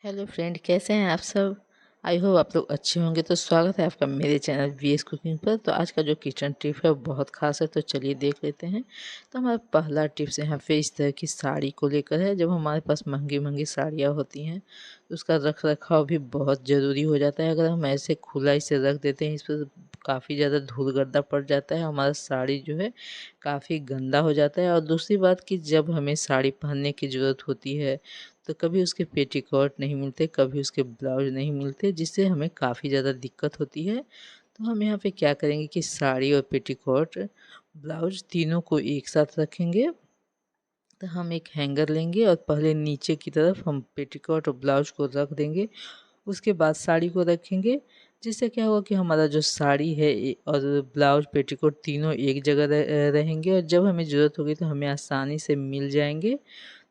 Hello friend, कैसे हैं आप सब। आई होप आप लोग अच्छे होंगे। तो स्वागत है आपका मेरे चैनल वीएस कुकिंग पर। तो आज का जो किचन टिप है वो बहुत खास है, तो चलिए देख लेते हैं। तो हमारा पहला टिप्स यहाँ पे इस तरह की साड़ी को लेकर है। जब हमारे पास महंगी महंगी साड़ियाँ होती हैं तो उसका रख रखाव भी बहुत ज़रूरी हो जाता है। अगर हम ऐसे खुला इसे रख देते हैं, इस पर काफ़ी ज़्यादा धूल गर्दा पड़ जाता है, हमारा साड़ी जो है काफ़ी गंदा हो जाता है। और दूसरी बात कि जब हमें साड़ी पहनने की ज़रूरत होती है तो कभी उसके पेटीकोट नहीं मिलते, कभी उसके ब्लाउज नहीं मिलते, जिससे हमें काफ़ी ज़्यादा दिक्कत होती है। तो हम यहाँ पे क्या करेंगे कि साड़ी और पेटीकोट, ब्लाउज तीनों को एक साथ रखेंगे। तो हम एक हैंगर लेंगे और पहले नीचे की तरफ हम पेटीकोट और ब्लाउज को रख देंगे। उसके बाद साड़ी को रखेंगे, जिससे क्या होगा कि हमारा जो साड़ी है और ब्लाउज पेटीकोट तीनों एक जगह रहेंगे, और जब हमें ज़रूरत होगी तो हमें आसानी से मिल जाएंगे।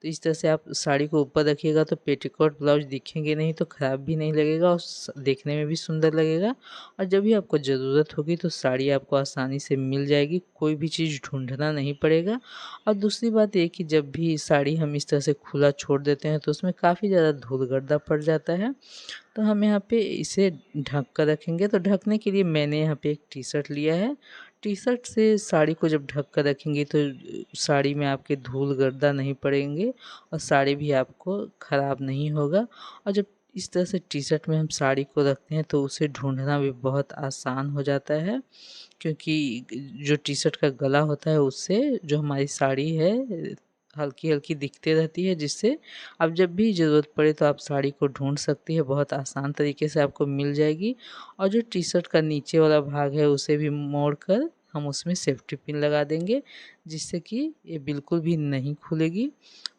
तो इस तरह से आप साड़ी को ऊपर रखिएगा तो पेटीकोट ब्लाउज दिखेंगे नहीं, तो ख़राब भी नहीं लगेगा और देखने में भी सुंदर लगेगा। और जब भी आपको ज़रूरत होगी तो साड़ी आपको आसानी से मिल जाएगी, कोई भी चीज़ ढूंढना नहीं पड़ेगा। और दूसरी बात ये कि जब भी साड़ी हम इस तरह से खुला छोड़ देते हैं तो उसमें काफ़ी ज़्यादा धूल गर्दा पड़ जाता है। तो हम यहाँ पे इसे ढक कर रखेंगे। तो ढकने के लिए मैंने यहाँ पे एक टी शर्ट लिया है। टी शर्ट से साड़ी को जब ढक कर रखेंगे तो साड़ी में आपके धूल गर्दा नहीं पड़ेंगे और साड़ी भी आपको ख़राब नहीं होगा। और जब इस तरह से टी शर्ट में हम साड़ी को रखते हैं तो उसे ढूंढना भी बहुत आसान हो जाता है, क्योंकि जो टी शर्ट का गला होता है उससे जो हमारी साड़ी है हल्की हल्की दिखती रहती है, जिससे अब जब भी ज़रूरत पड़े तो आप साड़ी को ढूंढ सकती है, बहुत आसान तरीके से आपको मिल जाएगी। और जो टी शर्ट का नीचे वाला भाग है उसे भी मोड़ कर हम उसमें सेफ्टी पिन लगा देंगे, जिससे कि ये बिल्कुल भी नहीं खुलेगी।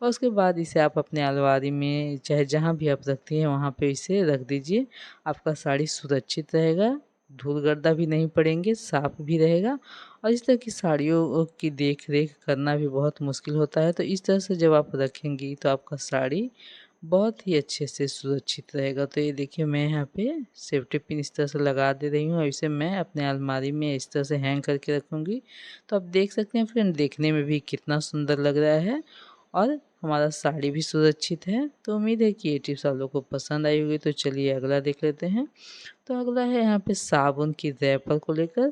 और उसके बाद इसे आप अपने अलमारी में चाहे जहाँ भी आप रखती हैं वहाँ पे इसे रख दीजिए। आपका साड़ी सुरक्षित रहेगा, धूल गर्दा भी नहीं पड़ेंगे, साफ भी रहेगा। और इस तरह की साड़ियों की देख रेख करना भी बहुत मुश्किल होता है। तो इस तरह से जब आप रखेंगी तो आपका साड़ी बहुत ही अच्छे से सुरक्षित रहेगा। तो ये देखिए मैं यहाँ पे सेफ्टी पिन इस तरह से लगा दे रही हूँ। इसे मैं अपने अलमारी में इस तरह से हैंग करके रखूँगी। तो आप देख सकते हैं फ्रेंड, देखने में भी कितना सुंदर लग रहा है और हमारा साड़ी भी सुरक्षित है। तो उम्मीद है कि ये टिप्स आप लोगों को पसंद आई होगी। तो चलिए अगला देख लेते हैं। तो अगला है यहाँ पे साबुन की रैपर को लेकर।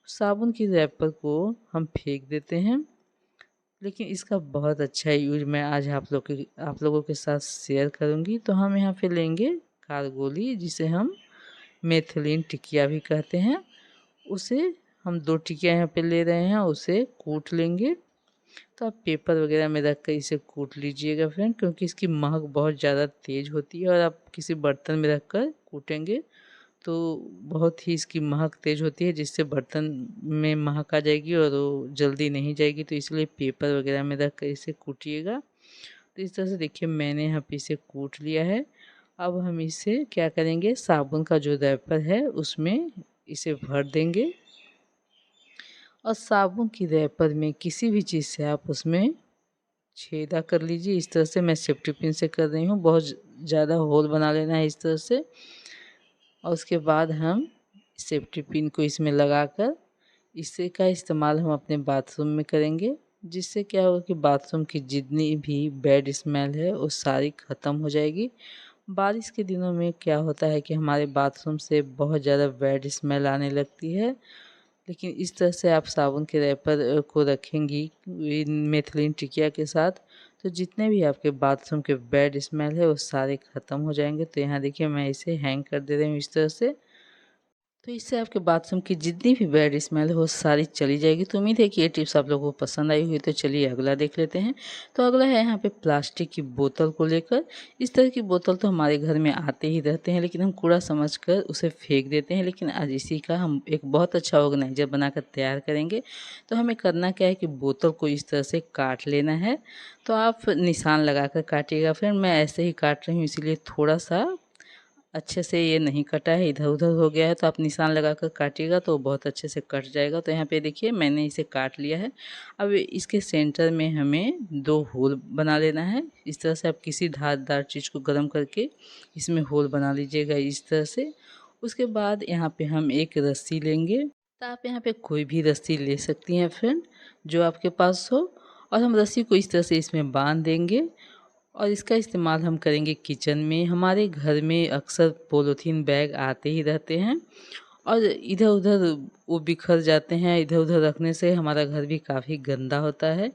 साबुन की रैपर को हम फेंक देते हैं, लेकिन इसका बहुत अच्छा यूज मैं आज आप लोगों के साथ शेयर करूंगी। तो हम यहाँ पे लेंगे कारगोली, जिसे हम मेथिलीन टिकिया भी कहते हैं। उसे हम 2 टिकिया यहाँ पे ले रहे हैं, उसे कूट लेंगे। तो आप पेपर वगैरह में रख कर इसे कूट लीजिएगा फ्रेंड, क्योंकि इसकी महक बहुत ज़्यादा तेज़ होती है, और आप किसी बर्तन में रख कर कूटेंगे तो बहुत ही इसकी महक तेज़ होती है, जिससे बर्तन में महक आ जाएगी और वो जल्दी नहीं जाएगी। तो इसलिए पेपर वगैरह में रख कर इसे कूटिएगा। तो इस तरह से देखिए मैंने यहाँ पे इसे कूट लिया है। अब हम इसे क्या करेंगे, साबुन का जो रैपर है उसमें इसे भर देंगे। और साबुन की रैपर में किसी भी चीज़ से आप उसमें छेदा कर लीजिए। इस तरह से मैं सेफ्टी पिन से कर रही हूँ, बहुत ज़्यादा होल बना लेना है इस तरह से। और उसके बाद हम सेफ्टी पिन को इसमें लगाकर इसे का इस्तेमाल हम अपने बाथरूम में करेंगे, जिससे क्या होगा कि बाथरूम की जितनी भी बैड स्मेल है वो सारी ख़त्म हो जाएगी। बारिश के दिनों में क्या होता है कि हमारे बाथरूम से बहुत ज़्यादा बैड स्मेल आने लगती है, लेकिन इस तरह से आप साबुन के रैपर को रखेंगी मेथिलीन टिकिया के साथ, तो जितने भी आपके बाथरूम के बैड स्मेल है वो सारे ख़त्म हो जाएंगे। तो यहाँ देखिए मैं इसे हैंग कर दे रही हूँ इस तरह से। तो इससे आपके बाथरूम की जितनी भी बैड स्मेल है वो सारी चली जाएगी। तो उम्मीद है कि ये टिप्स आप लोगों को पसंद आई हुई। तो चलिए अगला देख लेते हैं। तो अगला है यहाँ पे प्लास्टिक की बोतल को लेकर। इस तरह की बोतल तो हमारे घर में आते ही रहते हैं, लेकिन हम कूड़ा समझकर उसे फेंक देते हैं। लेकिन आज इसी का हम एक बहुत अच्छा ऑर्गेनाइजर बनाकर तैयार करेंगे। तो हमें करना क्या है कि बोतल को इस तरह से काट लेना है। तो आप निशान लगा कर काटिएगा। फिर मैं ऐसे ही काट रही हूँ, इसीलिए थोड़ा सा अच्छे से ये नहीं कटा है, इधर उधर हो गया है। तो आप निशान लगा कर काटिएगा तो बहुत अच्छे से कट जाएगा। तो यहाँ पे देखिए मैंने इसे काट लिया है। अब इसके सेंटर में हमें 2 होल बना लेना है। इस तरह से आप किसी धारदार चीज़ को गर्म करके इसमें होल बना लीजिएगा इस तरह से। उसके बाद यहाँ पे हम एक रस्सी लेंगे। तो आप यहाँ पे कोई भी रस्सी ले सकती हैं फ्रेंड, जो आपके पास हो। और हम रस्सी को इस तरह से इसमें बांध देंगे और इसका इस्तेमाल हम करेंगे किचन में। हमारे घर में अक्सर पॉलीथीन बैग आते ही रहते हैं और इधर उधर वो बिखर जाते हैं। इधर उधर रखने से हमारा घर भी काफ़ी गंदा होता है।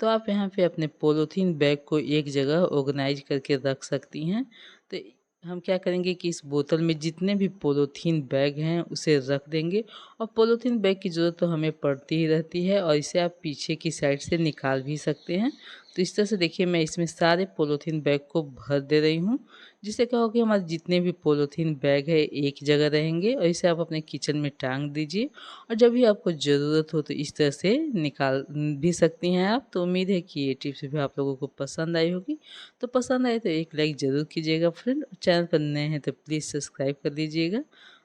तो आप यहाँ पे अपने पॉलीथीन बैग को एक जगह ऑर्गेनाइज करके रख सकती हैं। तो हम क्या करेंगे कि इस बोतल में जितने भी पॉलीथीन बैग हैं उसे रख देंगे। और पॉलीथीन बैग की ज़रूरत तो हमें पड़ती ही रहती है और इसे आप पीछे की साइड से निकाल भी सकते हैं। तो इस तरह से देखिए मैं इसमें सारे पॉलीथीन बैग को भर दे रही हूँ, जिससे क्या होगा कि हमारे जितने भी पॉलीथीन बैग है एक जगह रहेंगे और इसे आप अपने किचन में टांग दीजिए। और जब भी आपको ज़रूरत हो तो इस तरह से निकाल भी सकती हैं आप। तो उम्मीद है कि ये टिप्स भी आप लोगों को पसंद आई होगी। तो पसंद आए तो एक लाइक ज़रूर कीजिएगा फ्रेंड। चैनल पर नए हैं तो प्लीज़ सब्सक्राइब कर दीजिएगा।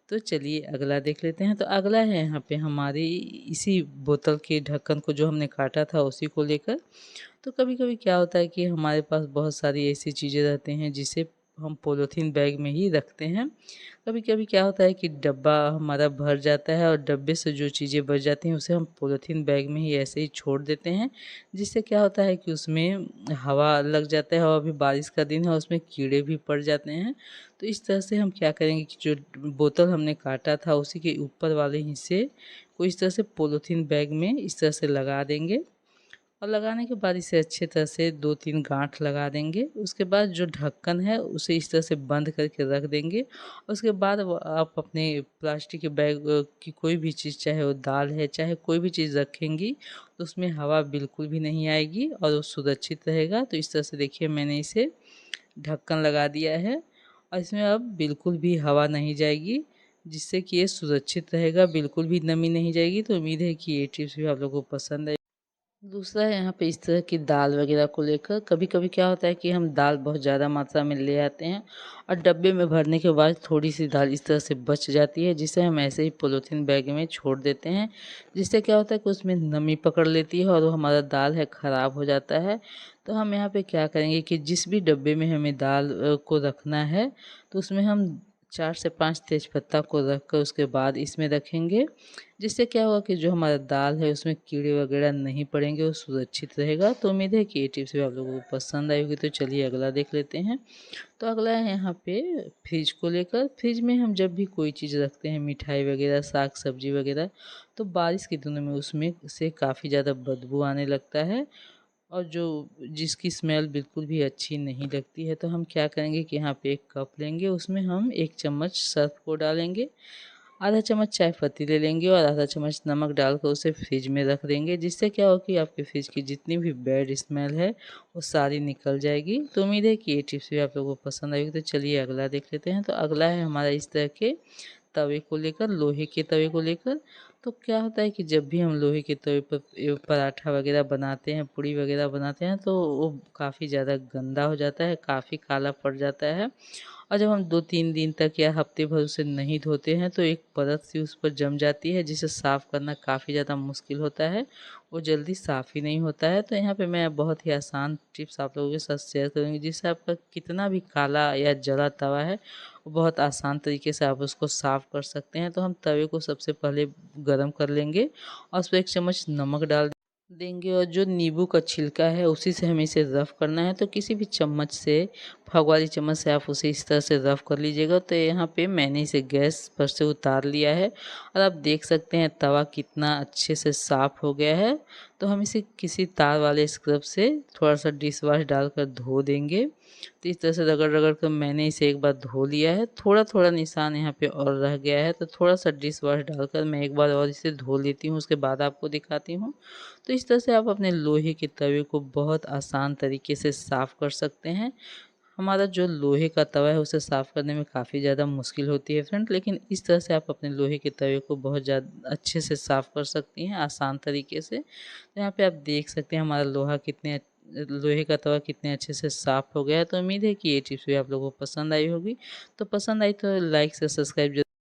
तो चलिए अगला देख लेते हैं। तो अगला है यहाँ पे हमारी इसी बोतल के ढक्कन को जो हमने काटा था उसी को लेकर। तो कभी कभी क्या होता है कि हमारे पास बहुत सारी ऐसी चीज़ें रहती हैं जिसे हम पॉलीथीन बैग में ही रखते हैं। कभी कभी क्या होता है कि डब्बा हमारा भर जाता है और डब्बे से जो चीज़ें बच जाती हैं उसे हम पॉलीथीन बैग में ही ऐसे ही छोड़ देते हैं, जिससे क्या होता है कि उसमें हवा लग जाता है और अभी बारिश का दिन है उसमें कीड़े भी पड़ जाते हैं। तो इस तरह से हम क्या करेंगे कि जो बोतल हमने काटा था उसी के ऊपर वाले हिस्से को इस तरह से पॉलीथीन बैग में इस तरह से लगा देंगे। और लगाने के बाद इसे अच्छे तरह से 2-3 गांठ लगा देंगे। उसके बाद जो ढक्कन है उसे इस तरह से बंद करके रख देंगे। उसके बाद आप अपने प्लास्टिक के बैग की कोई भी चीज़, चाहे वो दाल है चाहे कोई भी चीज़ रखेंगी तो उसमें हवा बिल्कुल भी नहीं आएगी और वो सुरक्षित रहेगा। तो इस तरह से देखिए मैंने इसे ढक्कन लगा दिया है और इसमें अब बिल्कुल भी हवा नहीं जाएगी, जिससे कि ये सुरक्षित रहेगा, बिल्कुल भी नमी नहीं जाएगी। तो उम्मीद है कि ये टिप्स भी आप लोगों को पसंद आए। दूसरा है यहाँ पे इस तरह की दाल वगैरह को लेकर कभी कभी क्या होता है कि हम दाल बहुत ज़्यादा मात्रा में ले आते हैं और डब्बे में भरने के बाद थोड़ी सी दाल इस तरह से बच जाती है, जिसे हम ऐसे ही पॉलीथीन बैग में छोड़ देते हैं। जिससे क्या होता है कि उसमें नमी पकड़ लेती है और वो हमारा दाल है ख़राब हो जाता है। तो हम यहाँ पे क्या करेंगे कि जिस भी डब्बे में हमें दाल को रखना है तो उसमें हम 4 से 5 तेज़पत्ता को रख कर उसके बाद इसमें रखेंगे। जिससे क्या होगा कि जो हमारा दाल है उसमें कीड़े वगैरह नहीं पड़ेंगे, वो सुरक्षित रहेगा। तो उम्मीद है कि ये टिप्स भी आप लोगों को पसंद आई होगी। तो चलिए अगला देख लेते हैं। तो अगला है यहाँ पे फ्रिज को लेकर। फ्रिज में हम जब भी कोई चीज़ रखते हैं, मिठाई वगैरह, साग सब्जी वगैरह, तो बारिश के दिनों में उसमें से काफ़ी ज़्यादा बदबू आने लगता है और जो जिसकी स्मेल बिल्कुल भी अच्छी नहीं लगती है। तो हम क्या करेंगे कि यहाँ पे एक कप लेंगे, उसमें हम 1 चम्मच सर्फ को डालेंगे, आधा चम्मच चाय पत्ती ले लेंगे और आधा चम्मच नमक डालकर उसे फ्रिज में रख देंगे। जिससे क्या हो कि आपके फ्रिज की जितनी भी बैड स्मेल है वो सारी निकल जाएगी। तो उम्मीद है कि ये टिप्स भी आप लोगों को पसंद आएगी। तो चलिए अगला देख लेते हैं। तो अगला है हमारा इस तरह के तवे को लेकर, लोहे के तवे को लेकर। तो क्या होता है कि जब भी हम लोहे के तवे पर पराठा वगैरह बनाते हैं, पूड़ी वगैरह बनाते हैं, तो वो काफ़ी ज़्यादा गंदा हो जाता है, काफ़ी काला पड़ जाता है। और जब हम 2-3 दिन तक या हफ्ते भर उसे नहीं धोते हैं तो एक परत सी उस पर जम जाती है, जिसे साफ़ करना काफ़ी ज़्यादा मुश्किल होता है, वो जल्दी साफ़ ही नहीं होता है। तो यहाँ पे मैं बहुत ही आसान टिप्स आप लोगों के साथ शेयर करूँगी, जिससे आपका कितना भी काला या जला तवा है वो बहुत आसान तरीके से आप उसको साफ़ कर सकते हैं। तो हम तवे को सबसे पहले गरम कर लेंगे और उस पर 1 चम्मच नमक डाल देंगे और जो नींबू का छिलका है उसी से हमें इसे रफ़ करना है। तो किसी भी चम्मच से, फग वाली चम्मच से आप उसे इस तरह से रफ़ कर लीजिएगा। तो यहाँ पे मैंने इसे गैस पर से उतार लिया है और आप देख सकते हैं तवा कितना अच्छे से साफ़ हो गया है। तो हम इसे किसी तार वाले स्क्रब से थोड़ा सा डिश वाश डालकर धो देंगे। तो इस तरह से रगड़ रगड़ कर मैंने इसे एक बार धो लिया है। थोड़ा थोड़ा निशान यहाँ पे और रह गया है, तो थोड़ा सा डिश वाश डालकर मैं एक बार और इसे धो लेती हूँ, उसके बाद आपको दिखाती हूँ। तो इस तरह से आप अपने लोहे के तवे को बहुत आसान तरीके से साफ़ कर सकते हैं। हमारा जो लोहे का तवा है उसे साफ़ करने में काफ़ी ज़्यादा मुश्किल होती है फ्रेंड, लेकिन इस तरह से आप अपने लोहे के तवे को बहुत ज़्यादा अच्छे से साफ़ कर सकती हैं आसान तरीके से। तो यहाँ पे आप देख सकते हैं हमारा लोहे का तवा कितने अच्छे से साफ़ हो गया है। तो उम्मीद है कि ये टिप्स भी आप लोगों को पसंद आई होगी। तो पसंद आई तो लाइक से सब्सक्राइब